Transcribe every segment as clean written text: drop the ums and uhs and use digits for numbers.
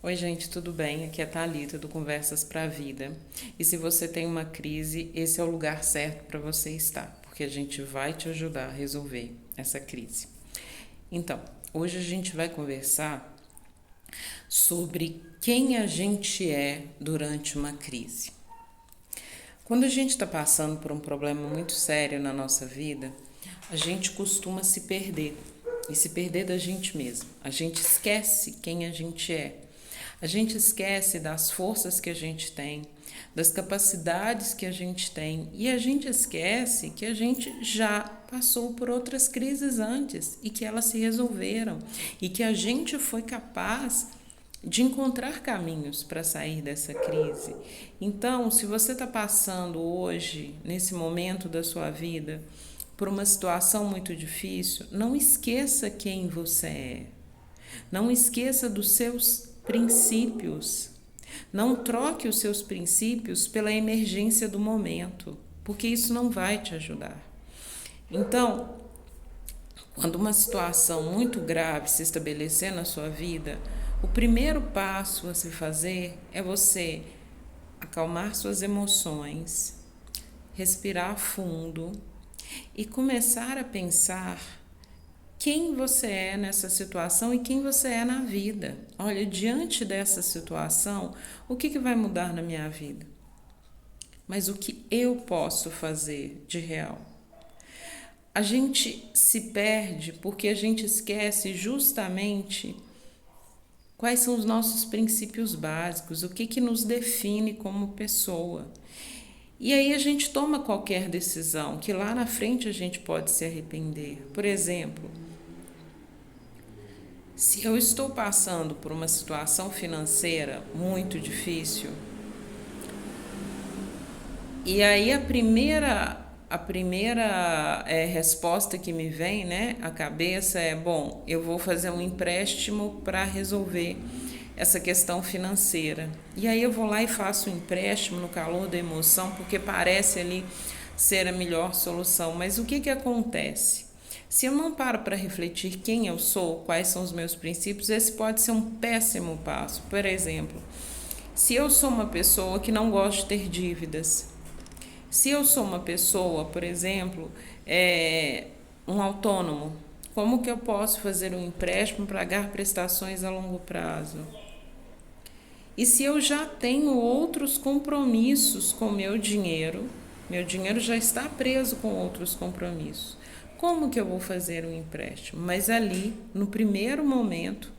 Oi, gente, tudo bem? Aqui é a Thalita do Conversas para a Vida. E se você tem uma crise, esse é o lugar certo para você estar, porque a gente vai te ajudar a resolver essa crise. Então, hoje a gente vai conversar sobre quem a gente é durante uma crise. Quando a gente está passando por um problema muito sério na nossa vida, a gente costuma se perder e se perder da gente mesmo. A gente esquece quem a gente é. A gente esquece das forças que a gente tem, das capacidades que a gente tem e a gente esquece que a gente já passou por outras crises antes e que elas se resolveram e que a gente foi capaz de encontrar caminhos para sair dessa crise. Então, se você está passando hoje, nesse momento da sua vida, por uma situação muito difícil, não esqueça quem você é. Não esqueça dos seus princípios. Não troque os seus princípios pela emergência do momento, porque isso não vai te ajudar. Então, quando uma situação muito grave se estabelecer na sua vida, o primeiro passo a se fazer é você acalmar suas emoções, respirar fundo e começar a pensar quem você é nessa situação e quem você é na vida. Olha, diante dessa situação, o que vai mudar na minha vida? Mas o que eu posso fazer de real? A gente se perde porque a gente esquece justamente quais são os nossos princípios básicos, o que nos define como pessoa. E aí a gente toma qualquer decisão que lá na frente a gente pode se arrepender. Por exemplo, se eu estou passando por uma situação financeira muito difícil, e aí a primeira resposta que me vem, né, à cabeça é, bom, eu vou fazer um empréstimo para resolver essa questão financeira. E aí eu vou lá e faço um empréstimo no calor da emoção, porque parece ali ser a melhor solução. Mas o que acontece? Se eu não paro para refletir quem eu sou, quais são os meus princípios, esse pode ser um péssimo passo. Por exemplo, se eu sou uma pessoa que não gosta de ter dívidas, se eu sou uma pessoa, por exemplo, um autônomo, como que eu posso fazer um empréstimo para pagar prestações a longo prazo? E se eu já tenho outros compromissos com meu dinheiro já está preso com outros compromissos. Como que eu vou fazer um empréstimo? Mas ali, no primeiro momento,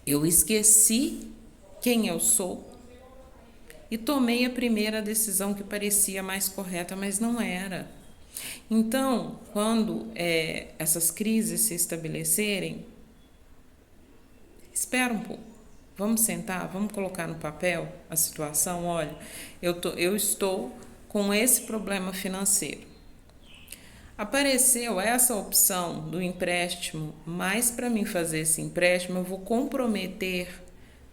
eu esqueci quem eu sou e tomei a primeira decisão que parecia mais correta, mas não era. Então, quando essas crises se estabelecerem, espera um pouco. Vamos sentar, vamos colocar no papel a situação. Olha, eu estou com esse problema financeiro. Apareceu essa opção do empréstimo, mas para mim fazer esse empréstimo eu vou comprometer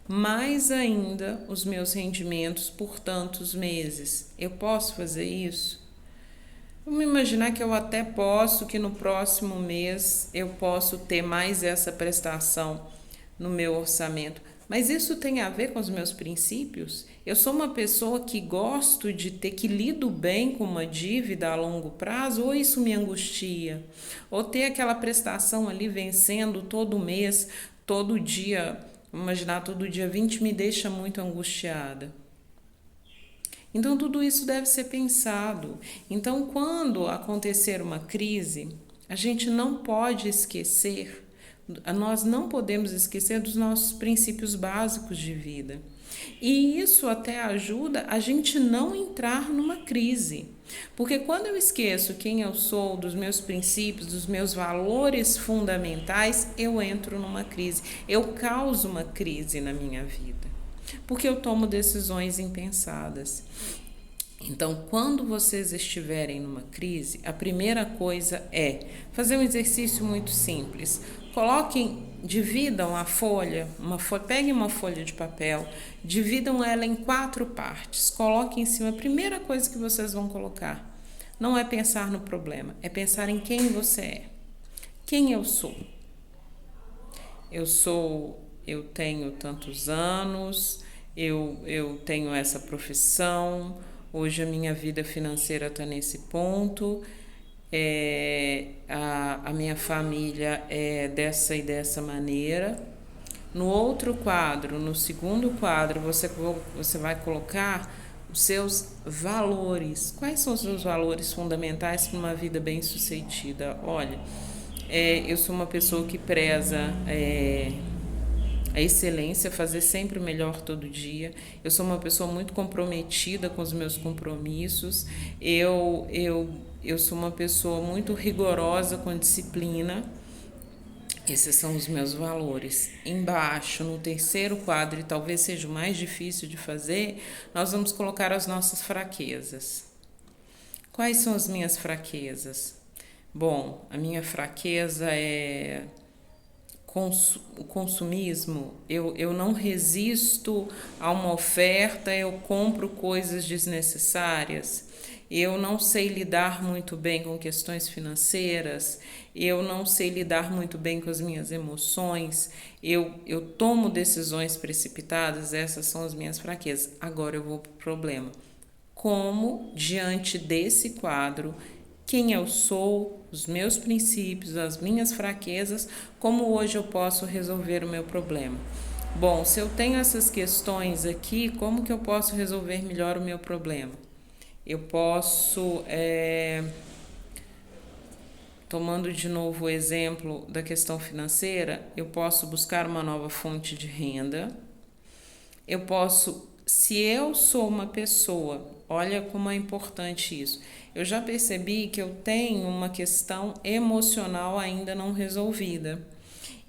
mais ainda os meus rendimentos por tantos meses. Eu posso fazer isso? Vamos imaginar que eu até posso, que no próximo mês eu posso ter mais essa prestação no meu orçamento. Mas isso tem a ver com os meus princípios? Eu sou uma pessoa que gosto de ter, que lido bem com uma dívida a longo prazo, ou isso me angustia? Ou ter aquela prestação ali vencendo todo mês, todo dia, imaginar todo dia 20 me deixa muito angustiada. Então, tudo isso deve ser pensado. Então, quando acontecer uma crise, a gente não pode esquecer, nós não podemos esquecer dos nossos princípios básicos de vida. E isso até ajuda a gente não entrar numa crise. Porque quando eu esqueço quem eu sou, dos meus princípios, dos meus valores fundamentais, eu entro numa crise. Eu causo uma crise na minha vida. Porque eu tomo decisões impensadas. Então, quando vocês estiverem numa crise, a primeira coisa é fazer um exercício muito simples. Dividam a folha, peguem uma folha de papel, dividam ela em 4 partes. Coloquem em cima a primeira coisa que vocês vão colocar. Não é pensar no problema, é pensar em quem você é. Quem eu sou? Eu sou eu tenho tantos anos, eu tenho essa profissão, hoje a minha vida financeira está nesse ponto, a minha família é dessa e dessa maneira. No outro quadro, no segundo quadro, você vai colocar os seus valores. Quais são os seus valores fundamentais para uma vida bem-sucedida? Olha, eu sou uma pessoa que preza a excelência, fazer sempre o melhor todo dia. Eu sou uma pessoa muito comprometida com os meus compromissos. Eu sou uma pessoa muito rigorosa com a disciplina. Esses são os meus valores. Embaixo, no terceiro quadro, e talvez seja o mais difícil de fazer, nós vamos colocar as nossas fraquezas. Quais são as minhas fraquezas? Bom, a minha fraqueza é o consumismo. Eu não resisto a uma oferta, eu compro coisas desnecessárias. Eu não sei lidar muito bem com questões financeiras, eu não sei lidar muito bem com as minhas emoções, eu tomo decisões precipitadas, essas são as minhas fraquezas. Agora eu vou para o problema. Como, diante desse quadro, quem eu sou, os meus princípios, as minhas fraquezas, como hoje eu posso resolver o meu problema? Bom, se eu tenho essas questões aqui, como que eu posso resolver melhor o meu problema? Eu posso, tomando de novo o exemplo da questão financeira, eu posso buscar uma nova fonte de renda. Eu posso, se eu sou uma pessoa, olha como é importante isso. Eu já percebi que eu tenho uma questão emocional ainda não resolvida.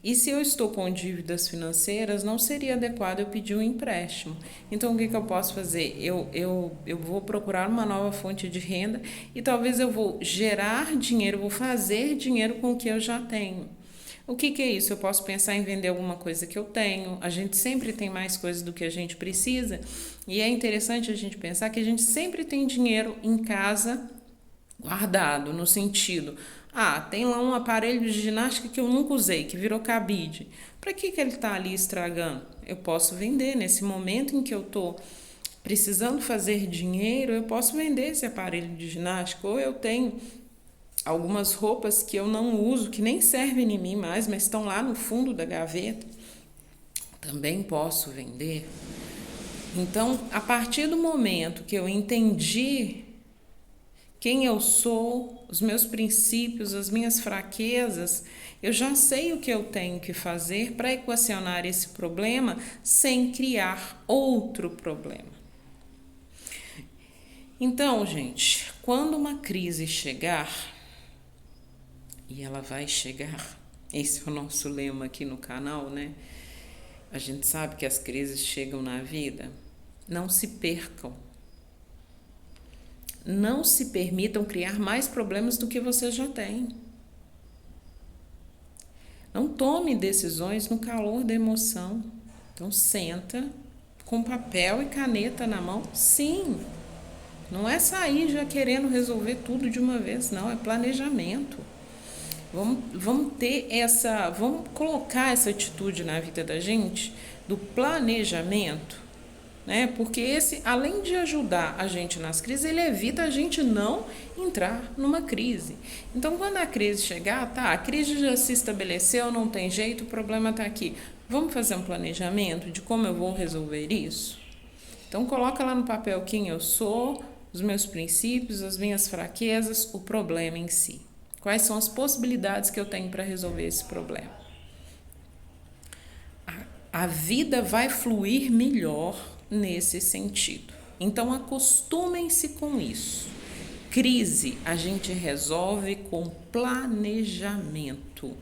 E se eu estou com dívidas financeiras, não seria adequado eu pedir um empréstimo. Então, o que eu posso fazer? Eu vou procurar uma nova fonte de renda e talvez eu vou gerar dinheiro, vou fazer dinheiro com o que eu já tenho. O que é isso? Eu posso pensar em vender alguma coisa que eu tenho. A gente sempre tem mais coisas do que a gente precisa. E é interessante a gente pensar que a gente sempre tem dinheiro em casa guardado, no sentido... tem lá um aparelho de ginástica que eu nunca usei, que virou cabide. Para que ele está ali estragando? Eu posso vender. Nesse momento em que eu estou precisando fazer dinheiro, eu posso vender esse aparelho de ginástica. Ou eu tenho algumas roupas que eu não uso, que nem servem em mim mais, mas estão lá no fundo da gaveta. Também posso vender. Então, a partir do momento que eu entendi quem eu sou, os meus princípios, as minhas fraquezas, eu já sei o que eu tenho que fazer para equacionar esse problema sem criar outro problema. Então, gente, quando uma crise chegar, e ela vai chegar, esse é o nosso lema aqui no canal, né? A gente sabe que as crises chegam na vida, não se percam. Não se permitam criar mais problemas do que você já tem. Não tome decisões no calor da emoção. Então, senta com papel e caneta na mão. Sim, não é sair já querendo resolver tudo de uma vez, não. É planejamento. Vamos colocar essa atitude na vida da gente, do planejamento. Né? Porque esse, além de ajudar a gente nas crises, ele evita a gente não entrar numa crise. Então, quando a crise chegar, a crise já se estabeleceu, não tem jeito, o problema está aqui. Vamos fazer um planejamento de como eu vou resolver isso? Então, coloca lá no papel quem eu sou, os meus princípios, as minhas fraquezas, o problema em si. Quais são as possibilidades que eu tenho para resolver esse problema? A vida vai fluir melhor nesse sentido. Então, acostumem-se com isso. Crise a gente resolve com planejamento.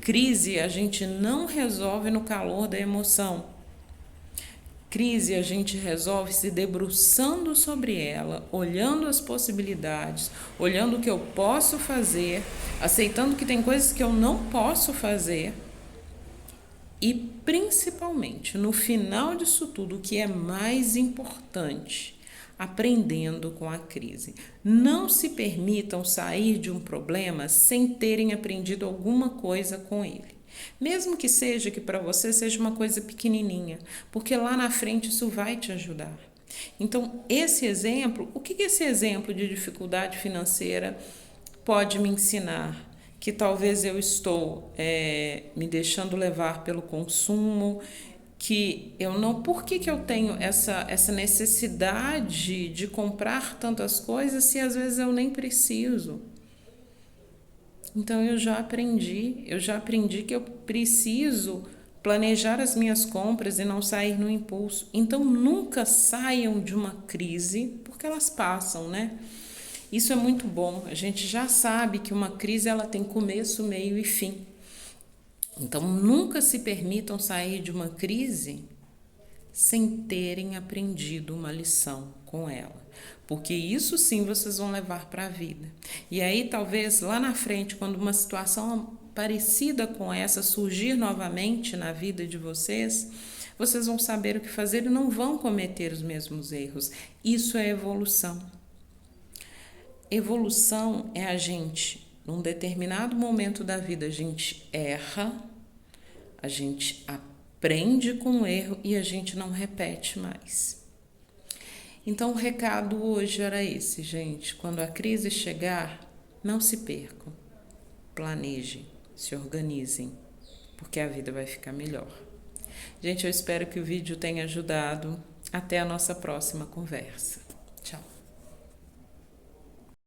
Crise a gente não resolve no calor da emoção. Crise a gente resolve se debruçando sobre ela, olhando as possibilidades, olhando o que eu posso fazer, aceitando que tem coisas que eu não posso fazer. E, principalmente, no final disso tudo, o que é mais importante, aprendendo com a crise. Não se permitam sair de um problema sem terem aprendido alguma coisa com ele. Mesmo que seja que para você seja uma coisa pequenininha, porque lá na frente isso vai te ajudar. Então, esse exemplo, o que esse exemplo de dificuldade financeira pode me ensinar? Que talvez eu estou me deixando levar pelo consumo, que eu não. Por que eu tenho essa necessidade de comprar tantas coisas se às vezes eu nem preciso? Então eu já aprendi que eu preciso planejar as minhas compras e não sair no impulso. Então nunca saiam de uma crise, porque elas passam, né? Isso é muito bom. A gente já sabe que uma crise ela tem começo, meio e fim. Então nunca se permitam sair de uma crise sem terem aprendido uma lição com ela. Porque isso sim vocês vão levar para a vida. E aí, talvez lá na frente, quando uma situação parecida com essa surgir novamente na vida de vocês, vocês vão saber o que fazer e não vão cometer os mesmos erros. Isso é evolução. Evolução é a gente, num determinado momento da vida, a gente erra, a gente aprende com o erro e a gente não repete mais. Então, o recado hoje era esse, gente. Quando a crise chegar, não se percam. Planejem, se organizem, porque a vida vai ficar melhor. Gente, eu espero que o vídeo tenha ajudado. Até a nossa próxima conversa. Tchau.